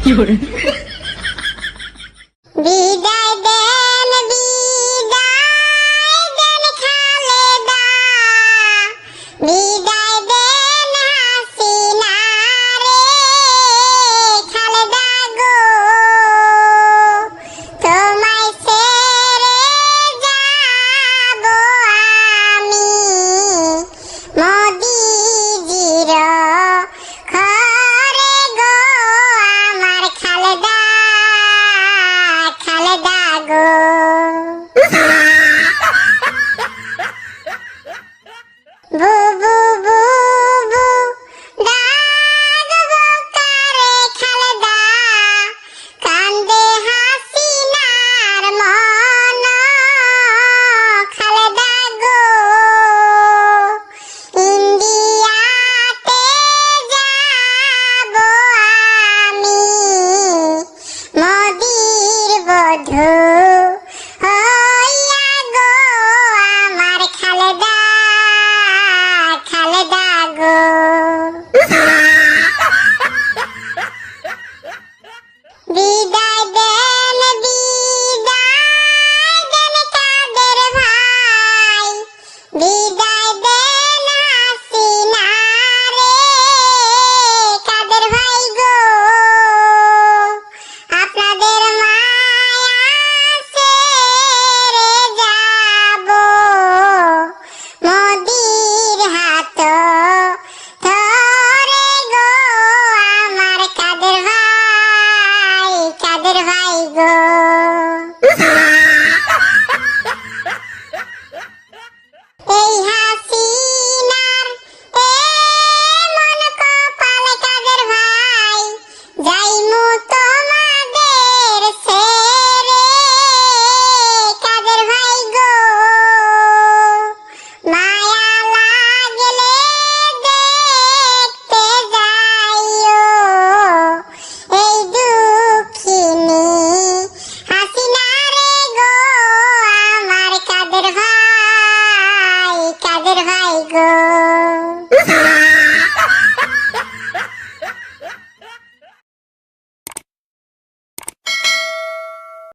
বিদায় দেন খালেদা, বিদায় দেন হাসিনা রে, খালেদা গো তোমায় ছেড়ে যাব আমি, মোদিজির ঘরে গো আমার খালেদা, খালেদা গো। বুবু বুবু ডাকবো কারে খালেদা, কান্দে হাসিনার মন, খালেদা গো ইন্ডিয়াতে যাব আমি, মোদির বধূ হইয়া গো আমার খালেদা, খালেদা গো। বিদায় দেন কাদের ভাই, বিদায় দেন হাসিনা রে, কাদের ভাই গো আপনাদের মায়া ছেড়ে যাব, মোদির হাত ধরে গো আমার কাদের ভাই, কাদের ভাই গো। এই হাসিনার এমন কপাল কাদের ভাই, যাইমু তোমাদের ছেড়ে, কাদের ভাই গো মায়া লাগলে দেখতে যাইও, এই দুঃখিনী হাসিনা রে গো আমার কাদের ভাই, কাদের ভাই গো।